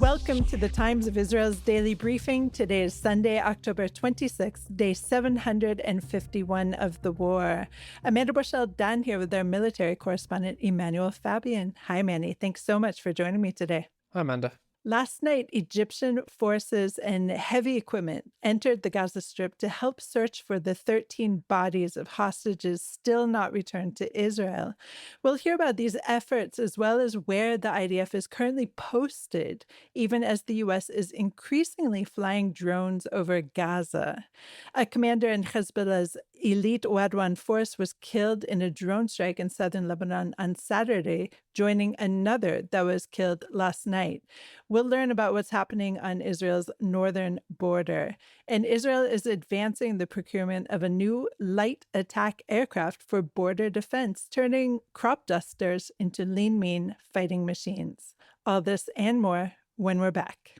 Welcome to the Times of Israel's daily briefing. Today is Sunday, October 26th, day 751 of the war. Amanda Borschel-Dan here with our military correspondent, Emanuel Fabian. Hi, Manny. Thanks so much for joining me today. Hi, Amanda. Last night, Egyptian forces and heavy equipment entered the Gaza Strip to help search for the 13 bodies of hostages still not returned to Israel. We'll hear about these efforts as well as where the IDF is currently posted, even as the U.S. is increasingly flying drones over Gaza. A commander in Hezbollah's elite Radwan Force was killed in a drone strike in southern Lebanon on Saturday, joining another that was killed last night. We'll learn about what's happening on Israel's northern border. And Israel is advancing the procurement of a new light attack aircraft for border defense, turning crop dusters into lean, mean fighting machines. All this and more when we're back.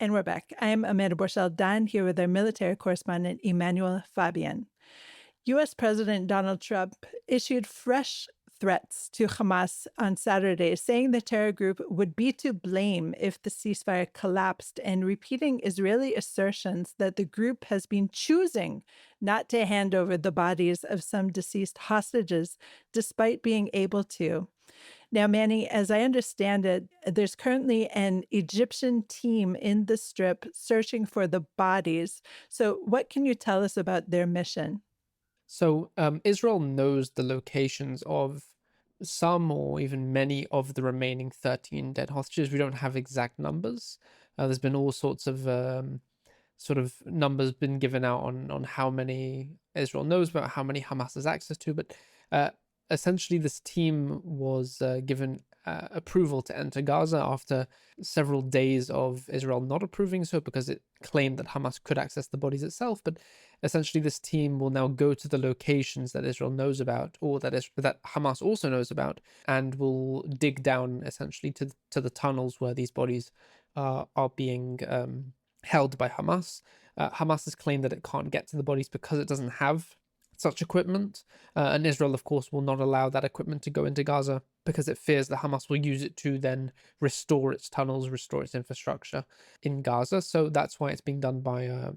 And we're back. I'm Amanda Borschel-Dan here with our military correspondent, Emanuel Fabian. U.S. President Donald Trump issued fresh threats to Hamas on Saturday, saying the terror group would be to blame if the ceasefire collapsed, and repeating Israeli assertions that the group has been choosing not to hand over the bodies of some deceased hostages, despite being able to. Now, Manny, as I understand it, there's currently an Egyptian team in the Strip searching for the bodies. So what can you tell us about their mission? So Israel knows the locations of some or even many of the remaining 13 dead hostages. We don't have exact numbers. There's been all sorts of numbers been given out on how many Israel knows about, how many Hamas has access to. But essentially, this team was given approval to enter Gaza after several days of Israel not approving so, because it claimed that Hamas could access the bodies itself. But essentially, this team will now go to the locations that Israel knows about, or that Hamas also knows about, and will dig down essentially to the tunnels where these bodies are being held by Hamas. Hamas has claimed that it can't get to the bodies because it doesn't have such equipment, and Israel, of course, will not allow that equipment to go into Gaza because it fears that Hamas will use it to then restore its tunnels, restore its infrastructure in Gaza. So that's why it's being done by a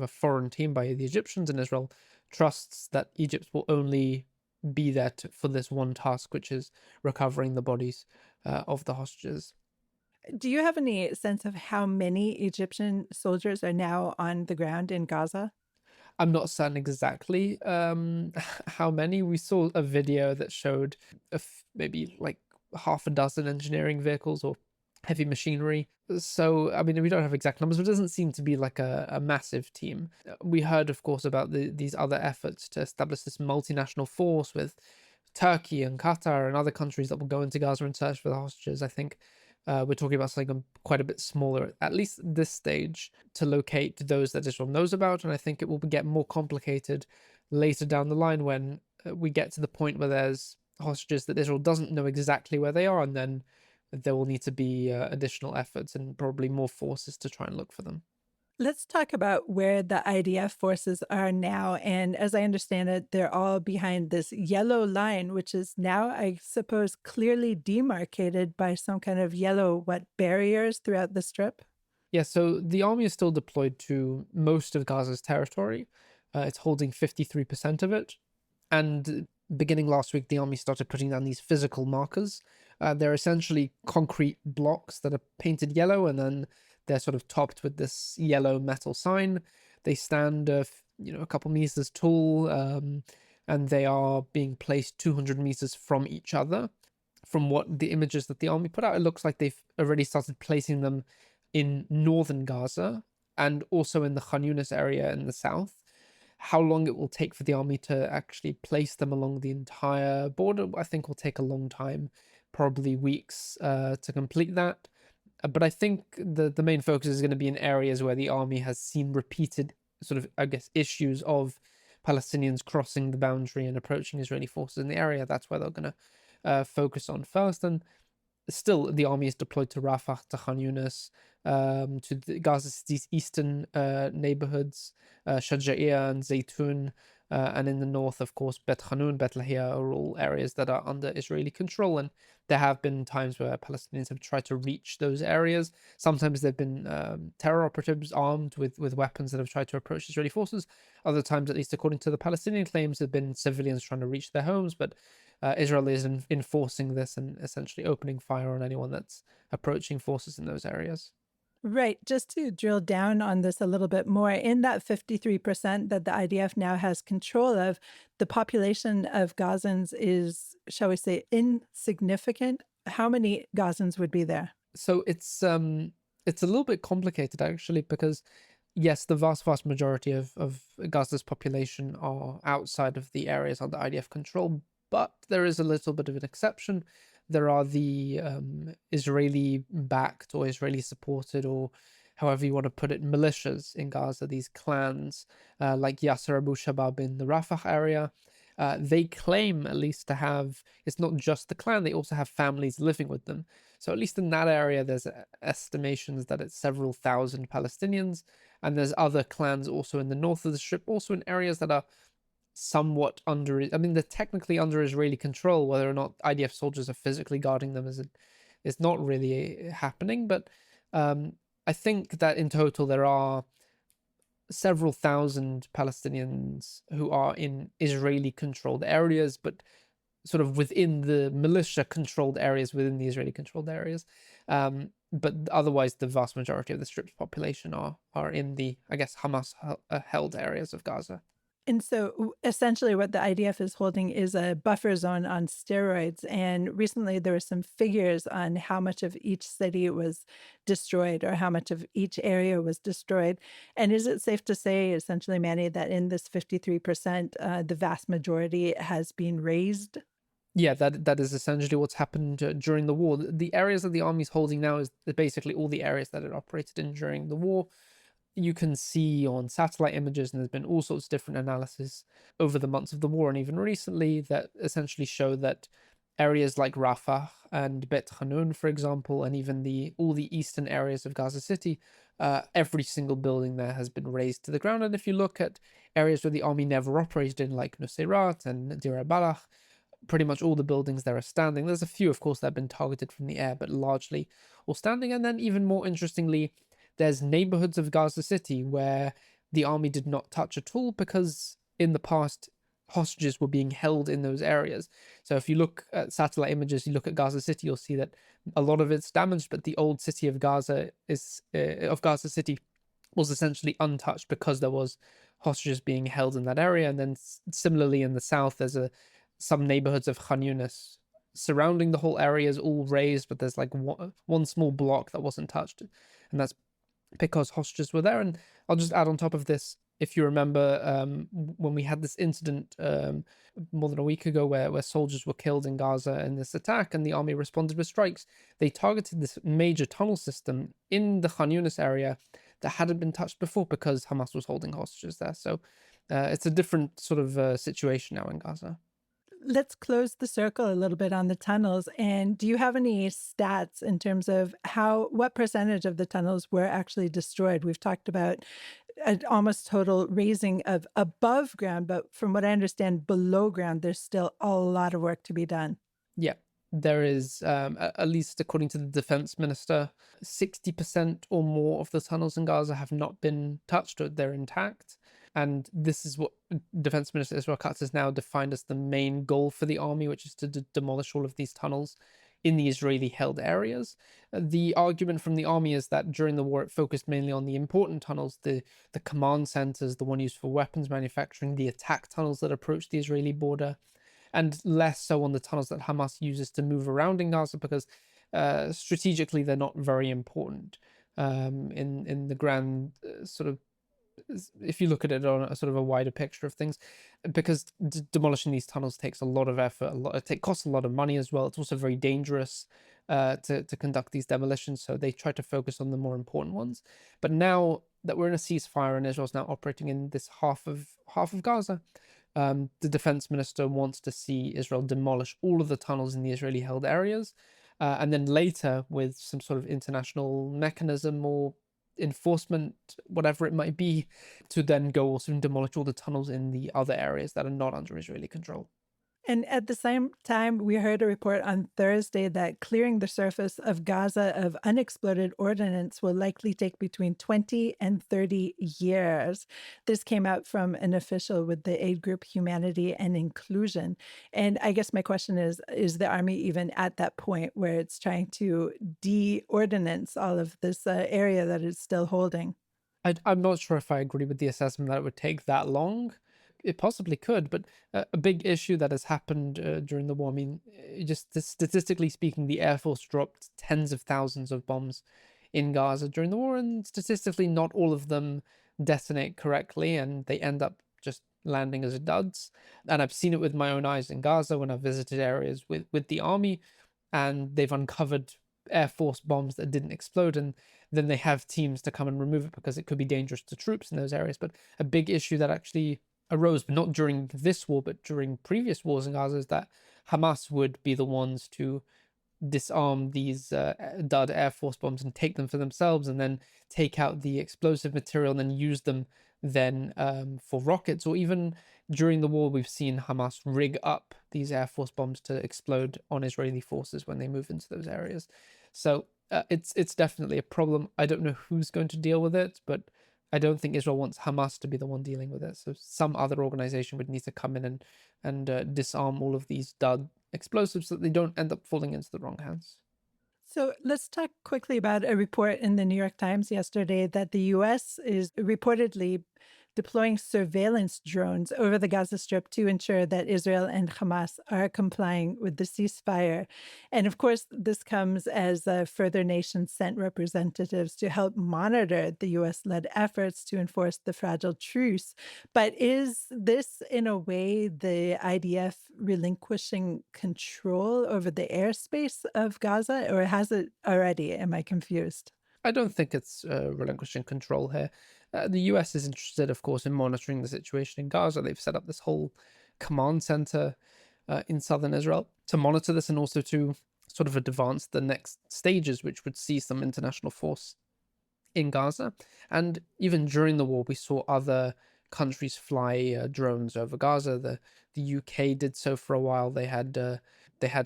foreign team, by the Egyptians, and Israel trusts that Egypt will only be there for this one task, which is recovering the bodies of the hostages. Do you have any sense of how many Egyptian soldiers are now on the ground in Gaza? I'm not certain exactly how many. We saw a video that showed maybe like half a dozen engineering vehicles or heavy machinery. So, I mean, we don't have exact numbers, but it doesn't seem to be like a massive team. We heard, of course, about these other efforts to establish this multinational force with Turkey and Qatar and other countries that will go into Gaza and search for the hostages. I think we're talking about something quite a bit smaller, at least at this stage, to locate those that Israel knows about. And I think it will get more complicated later down the line when we get to the point where there's hostages that Israel doesn't know exactly where they are. And then there will need to be additional efforts and probably more forces to try and look for them. Let's talk about where the IDF forces are now. And as I understand it, they're all behind this yellow line, which is now, I suppose, clearly demarcated by some kind of yellow, barriers throughout the Strip? Yeah, so the army is still deployed to most of Gaza's territory. It's holding 53% of it. And beginning last week, the army started putting down these physical markers. They're essentially concrete blocks that are painted yellow, and then they're sort of topped with this yellow metal sign. They stand, a couple meters tall, and they are being placed 200 meters from each other. From what the images that the army put out, it looks like they've already started placing them in northern Gaza and also in the Khan Yunis area in the south. How long it will take for the army to actually place them along the entire border, I think will take a long time, probably weeks to complete that. But I think the main focus is going to be in areas where the army has seen repeated issues of Palestinians crossing the boundary and approaching Israeli forces in the area. That's where they're going to focus on first. And still, the army is deployed to Rafah, to Khan Yunis, to the Gaza City's eastern neighborhoods, Shaja'iyah and Zaytun, And in the north, of course, Bet Hanun, Bet Lahia are all areas that are under Israeli control. And there have been times where Palestinians have tried to reach those areas. Sometimes there have been terror operatives armed with weapons that have tried to approach Israeli forces. Other times, at least according to the Palestinian claims, there have been civilians trying to reach their homes. But Israel is enforcing this and essentially opening fire on anyone that's approaching forces in those areas. Right. Just to drill down on this a little bit more, in that 53% that the IDF now has control of, the population of Gazans is, shall we say, insignificant. How many Gazans would be there? So it's a little bit complicated actually, because yes, the vast majority of Gaza's population are outside of the areas under IDF control, but there is a little bit of an exception. There are the Israeli backed or Israeli supported, or however you want to put it, militias in Gaza, these clans like Yasser Abu Shabab in the Rafah area. They claim at least to have, it's not just the clan, they also have families living with them. So at least in that area, there's estimations that it's several thousand Palestinians. And there's other clans also in the north of the Strip, also in areas that are somewhat under, I mean, they're technically under Israeli control. Whether or not IDF soldiers are physically guarding them is not really happening. But I think that in total there are several thousand Palestinians who are in Israeli controlled areas, but sort of within the militia controlled areas within the Israeli controlled areas. But otherwise, the vast majority of the Strip's population are in the, I guess, Hamas held areas of Gaza. And so essentially, what the IDF is holding is a buffer zone on steroids. And recently, there were some figures on how much of each city was destroyed or how much of each area was destroyed. And is it safe to say, essentially, Manny, that in this 53%, the vast majority has been razed? Yeah, that is essentially what's happened during the war. The areas that the army's holding now is basically all the areas that it operated in during the war. You can see on satellite images, and there's been all sorts of different analysis over the months of the war and even recently that essentially show that areas like Rafah and Bet Hanun, for example, and even all the eastern areas of Gaza City, every single building there has been razed to the ground. And if you look at areas where the army never operated in, like Nuseirat and Deir al-Balach, pretty much all the buildings there are standing. There's a few, of course, that have been targeted from the air, but largely all standing. And then even more interestingly, there's neighborhoods of Gaza City where the army did not touch at all because in the past, hostages were being held in those areas. So if you look at satellite images, you look at Gaza City, you'll see that a lot of it's damaged, but the old city of Gaza City was essentially untouched because there was hostages being held in that area. And then similarly in the south, there's some neighborhoods of Khan Yunis surrounding the whole area is all raised, but there's like one small block that wasn't touched, and that's because hostages were there. And I'll just add on top of this, if you remember, when we had this incident more than a week ago where soldiers were killed in Gaza in this attack and the army responded with strikes, they targeted this major tunnel system in the Khan Yunis area that hadn't been touched before because Hamas was holding hostages there. So it's a different sort of situation now in Gaza. Let's close the circle a little bit on the tunnels. And do you have any stats in terms of what percentage of the tunnels were actually destroyed? We've talked about an almost total raising of above ground, but from what I understand, below ground, there's still a lot of work to be done. Yeah, there is, at least according to the defense minister, 60% or more of the tunnels in Gaza have not been touched or they're intact. And this is what Defense Minister Israel Katz has now defined as the main goal for the army, which is to demolish all of these tunnels in the Israeli-held areas. The argument from the army is that during the war, it focused mainly on the important tunnels, the command centers, the one used for weapons manufacturing, the attack tunnels that approach the Israeli border, and less so on the tunnels that Hamas uses to move around in Gaza because strategically they're not very important in the grand sort of, if you look at it on a sort of a wider picture of things, because demolishing these tunnels takes a lot of effort, it costs a lot of money as well. It's also very dangerous to conduct these demolitions, so they try to focus on the more important ones. But now that we're in a ceasefire and Israel's now operating in this half of Gaza, the defense minister wants to see Israel demolish all of the tunnels in the Israeli-held areas, and then later, with some sort of international mechanism or enforcement, whatever it might be, to then go also and demolish all the tunnels in the other areas that are not under Israeli control. And at the same time, we heard a report on Thursday that clearing the surface of Gaza of unexploded ordnance will likely take between 20 and 30 years. This came out from an official with the aid group Humanity and Inclusion. And I guess my question is the army even at that point where it's trying to de-ordinance all of this area that it's still holding? I'm not sure if I agree with the assessment that it would take that long. It possibly could, but a big issue that has happened during the war. I mean, just statistically speaking, the Air Force dropped tens of thousands of bombs in Gaza during the war, and statistically, not all of them detonate correctly, and they end up just landing as duds. And I've seen it with my own eyes in Gaza when I've visited areas with the army, and they've uncovered Air Force bombs that didn't explode, and then they have teams to come and remove it because it could be dangerous to troops in those areas. But a big issue that actually arose, but not during this war, but during previous wars in Gaza, is that Hamas would be the ones to disarm these dud Air Force bombs and take them for themselves, and then take out the explosive material and then use them then for rockets. Or even during the war, we've seen Hamas rig up these Air Force bombs to explode on Israeli forces when they move into those areas. So it's definitely a problem. I don't know who's going to deal with it, but I don't think Israel wants Hamas to be the one dealing with it. So some other organization would need to come in and disarm all of these dud explosives so that they don't end up falling into the wrong hands. So let's talk quickly about a report in the New York Times yesterday that the US is reportedly deploying surveillance drones over the Gaza Strip to ensure that Israel and Hamas are complying with the ceasefire. And of course, this comes as further nations sent representatives to help monitor the US led efforts to enforce the fragile truce. But is this, in a way, the IDF relinquishing control over the airspace of Gaza, or has it already? Am I confused? I don't think it's relinquishing control here. The US is interested, of course, in monitoring the situation in Gaza. They've set up this whole command center in southern Israel to monitor this and also to sort of advance the next stages, which would see some international force in Gaza. And even during the war, we saw other countries fly drones over Gaza. The UK did so for a while. They had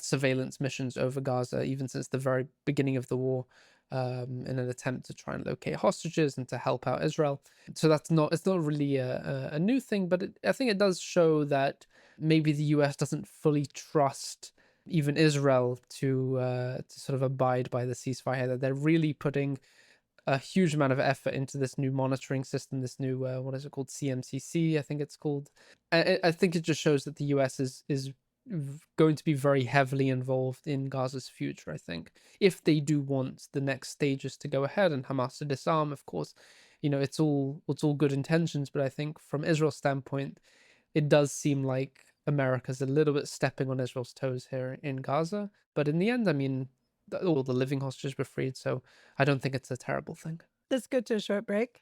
surveillance missions over Gaza even since the very beginning of the war, in an attempt to try and locate hostages and to help out Israel. So it's not really a new thing, but I think it does show that maybe the US doesn't fully trust even Israel to sort of abide by the ceasefire. That they're really putting a huge amount of effort into this new monitoring system, this new what is it called, CMCC, I think it's called. I think it just shows that the US is going to be very heavily involved in Gaza's future. I think if they do want the next stages to go ahead and Hamas to disarm, of course, it's all good intentions, but I think from Israel's standpoint, it does seem like America's a little bit stepping on Israel's toes here in Gaza. But in the end, I mean, all the living hostages were freed, so I don't think it's a terrible thing. Let's go to a short break.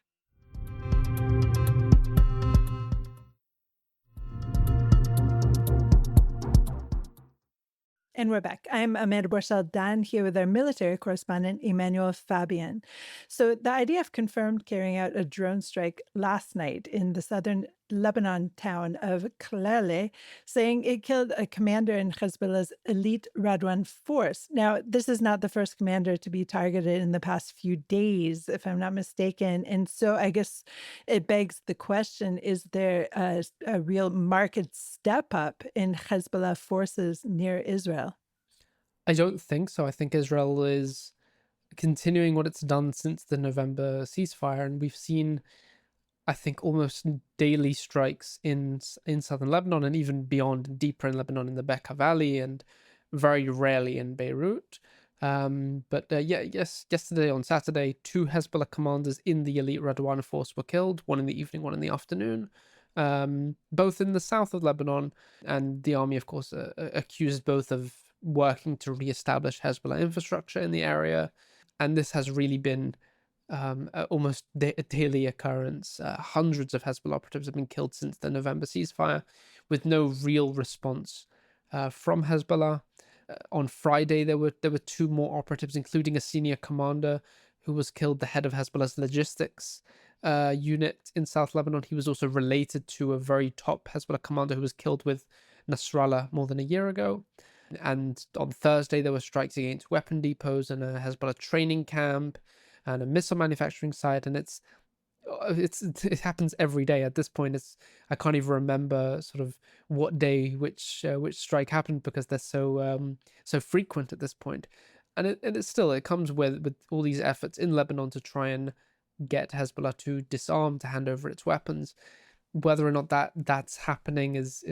And we're back. I'm Amanda Borschel-Dan here with our military correspondent, Emanuel Fabian. So the IDF confirmed carrying out a drone strike last night in the southern Lebanon town of Qlaileh, saying it killed a commander in Hezbollah's elite Radwan Force. Now, this is not the first commander to be targeted in the past few days, if I'm not mistaken. And so I guess it begs the question, is there a real marked step up in Hezbollah forces near Israel? I don't think so. I think Israel is continuing what it's done since the November ceasefire, and we've seen, I think, almost daily strikes in southern Lebanon and even beyond, deeper in Lebanon, in the Bekaa Valley, and very rarely in Beirut. Yesterday on Saturday, 2 Hezbollah commanders in the elite Radwan Force were killed, one in the evening, one in the afternoon, both in the south of Lebanon. And the army, of course, accused both of working to reestablish Hezbollah infrastructure in the area. And this has really been almost a daily occurrence. Hundreds of Hezbollah operatives have been killed since the November ceasefire, with no real response from Hezbollah. On Friday, there were 2 more operatives, including a senior commander who was killed, the head of Hezbollah's logistics unit in South Lebanon. He was also related to a very top Hezbollah commander who was killed with Nasrallah more than a year ago. And on Thursday, there were strikes against weapon depots and a Hezbollah training camp and a missile manufacturing site. And it happens every day at this point. I can't even remember sort of what day which strike happened, because they're so frequent at this point. And it comes with all these efforts in Lebanon to try and get Hezbollah to disarm, to hand over its weapons. Whether or not that's happening is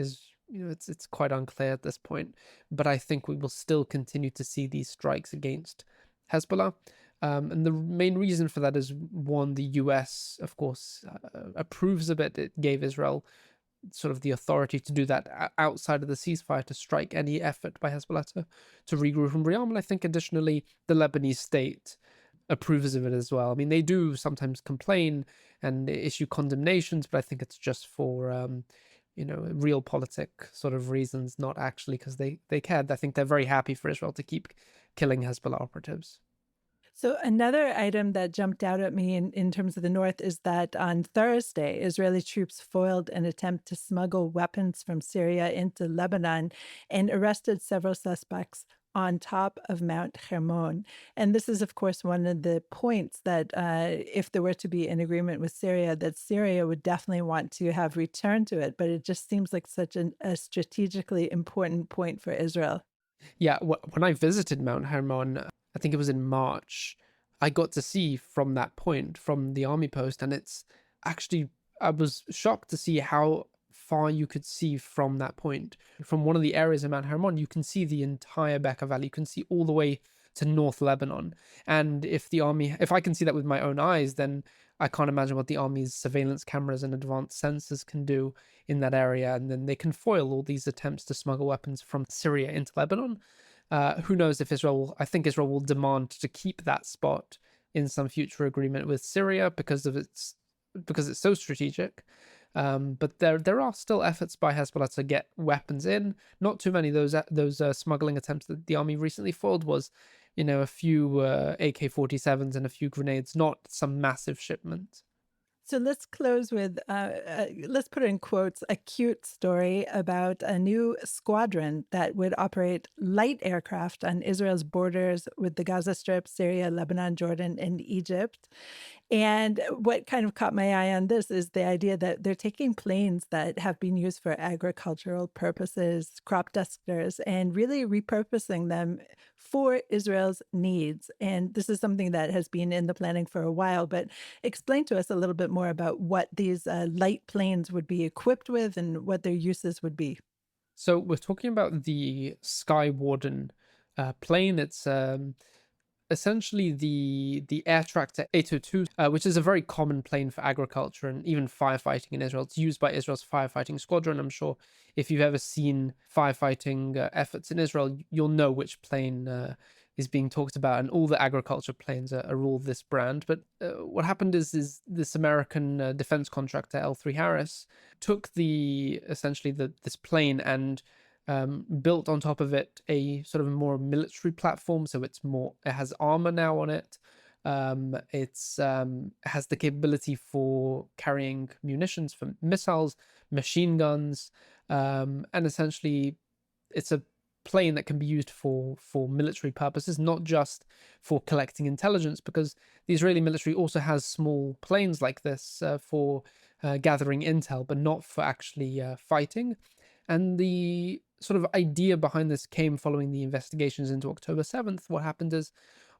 it's quite unclear at this point. But I think we will still continue to see these strikes against Hezbollah. And the main reason for that is, one, the US, of course, approves of it. It gave Israel sort of the authority to do that outside of the ceasefire, to strike any effort by Hezbollah to regroup and rearm. And I think additionally, the Lebanese state approves of it as well. I mean, they do sometimes complain and issue condemnations, but I think it's just for realpolitik sort of reasons, not actually because they cared. I think they're very happy for Israel to keep killing Hezbollah operatives. So another item that jumped out at me in terms of the North is that on Thursday, Israeli troops foiled an attempt to smuggle weapons from Syria into Lebanon and arrested several suspects on top of Mount Hermon. And this is, of course, one of the points that if there were to be an agreement with Syria, that Syria would definitely want to have returned to it. But it just seems like such a strategically important point for Israel. Yeah, when I visited Mount Hermon, I think it was in March, I got to see from that point, from the army post, and it's actually, I was shocked to see how far you could see from that point. From one of the areas of Mount Hermon, you can see the entire Bekaa Valley. You can see all the way to North Lebanon. And if I can see that with my own eyes, then I can't imagine what the army's surveillance cameras and advanced sensors can do in that area. And then they can foil all these attempts to smuggle weapons from Syria into Lebanon. Who knows if I think Israel will demand to keep that spot in some future agreement with Syria because it's so strategic. But there are still efforts by Hezbollah to get weapons in. Not too many. Those smuggling attempts that the army recently foiled was, a few AK-47s and a few grenades, not some massive shipment. So let's close with, let's put in quotes, a cute story about a new squadron that would operate light aircraft on Israel's borders with the Gaza Strip, Syria, Lebanon, Jordan, and Egypt. And what kind of caught my eye on this is the idea that they're taking planes that have been used for agricultural purposes, crop dusters, and really repurposing them for Israel's needs. And this is something that has been in the planning for a while, but explain to us a little bit more about what these light planes would be equipped with and what their uses would be. So we're talking about the Sky Warden plane. It's essentially the Air Tractor 802, which is a very common plane for agriculture and even firefighting in Israel. It's used by Israel's firefighting squadron. I'm sure if you've ever seen firefighting efforts in Israel, you'll know which plane is being talked about, and all the agriculture planes are all this brand. But what happened is this American defense contractor, L3 Harris, took essentially this plane and built on top of it a sort of a more military platform. So it has armor now on it. It has the capability for carrying munitions for missiles, machine guns, and essentially it's a plane that can be used for military purposes, not just for collecting intelligence, because the Israeli military also has small planes like this for gathering intel, but not for actually fighting. And the sort of idea behind this came following the investigations into October 7th. What happened is,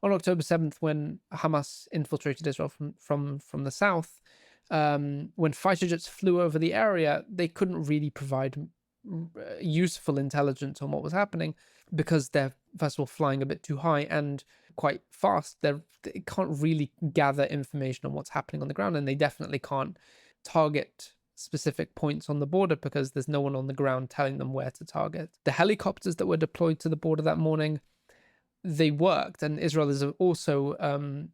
on October 7th, when Hamas infiltrated Israel from the south, when fighter jets flew over the area, they couldn't really provide useful intelligence on what was happening, because they're, first of all, flying a bit too high and quite fast. They can't really gather information on what's happening on the ground, and they definitely can't target specific points on the border because there's no one on the ground telling them where to target. The helicopters that were deployed to the border that morning, they worked, and Israel is also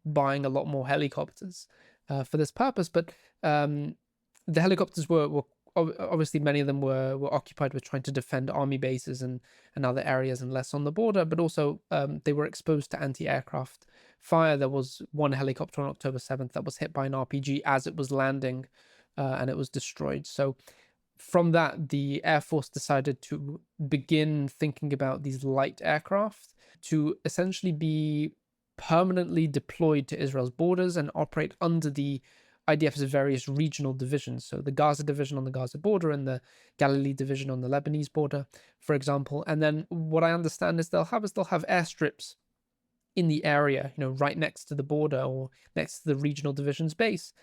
buying a lot more helicopters for this purpose. But the helicopters were obviously many of them were occupied with trying to defend army bases and other areas and less on the border, but also they were exposed to anti-aircraft fire. There was one helicopter on October 7th that was hit by an RPG as it was landing, and it was destroyed. So from that, the Air Force decided to begin thinking about these light aircraft to essentially be permanently deployed to Israel's borders and operate under the IDF's various regional divisions. So the Gaza division on the Gaza border and the Galilee division on the Lebanese border, for example. And then what I understand is they'll have airstrips in the area, right next to the border or next to the regional division's base.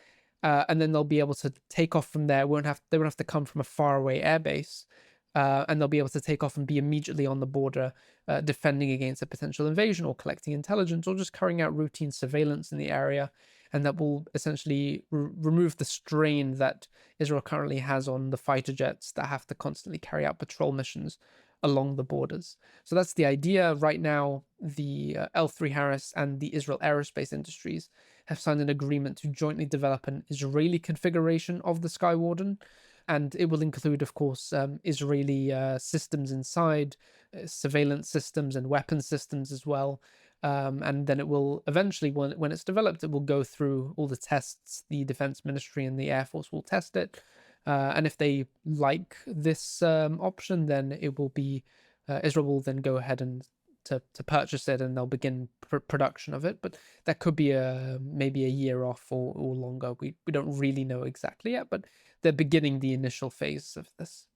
And then they'll be able to take off from there. They won't have to come from a faraway airbase. And they'll be able to take off and be immediately on the border, defending against a potential invasion or collecting intelligence or just carrying out routine surveillance in the area. And that will essentially remove the strain that Israel currently has on the fighter jets that have to constantly carry out patrol missions along the borders. So that's the idea. Right now, the L3 Harris and the Israel Aerospace Industries have signed an agreement to jointly develop an Israeli configuration of the Sky Warden. And it will include, of course, Israeli systems inside, surveillance systems and weapon systems as well. And then it will eventually, when it's developed, it will go through all the tests. The Defense Ministry and the Air Force will test it. And if they like this option, then it will be, Israel will then go ahead and to purchase it, and they'll begin production of it. But that could be maybe a year off or longer. We don't really know exactly yet, but they're beginning the initial phase of this.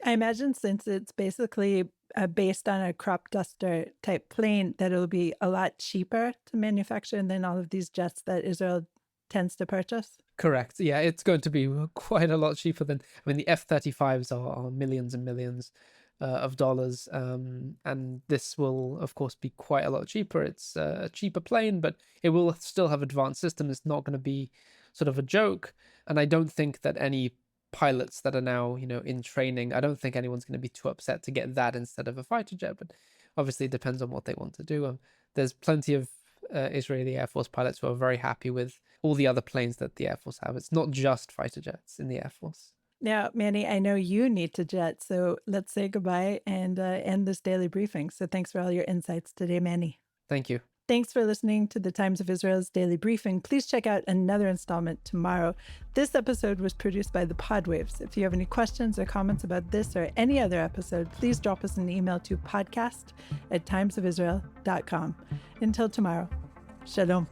I imagine since it's basically based on a crop duster type plane, that it'll be a lot cheaper to manufacture than all of these jets that Israel tends to purchase. Correct. Yeah, it's going to be quite a lot cheaper than, the F-35s are millions and millions of dollars. And this will, of course, be quite a lot cheaper. It's a cheaper plane, but it will still have advanced systems. It's not going to be sort of a joke. And I don't think that any pilots that are now, in training, I don't think anyone's going to be too upset to get that instead of a fighter jet. But obviously it depends on what they want to do. There's plenty of Israeli Air Force pilots who are very happy with all the other planes that the Air Force have. It's not just fighter jets in the Air Force. Now, Manny, I know you need to jet, so let's say goodbye and end this daily briefing. So thanks for all your insights today, Manny. Thank you. Thanks for listening to the Times of Israel's Daily Briefing. Please check out another installment tomorrow. This episode was produced by the Podwaves. If you have any questions or comments about this or any other episode, please drop us an email to podcast@timesofisrael.com. Until tomorrow, shalom.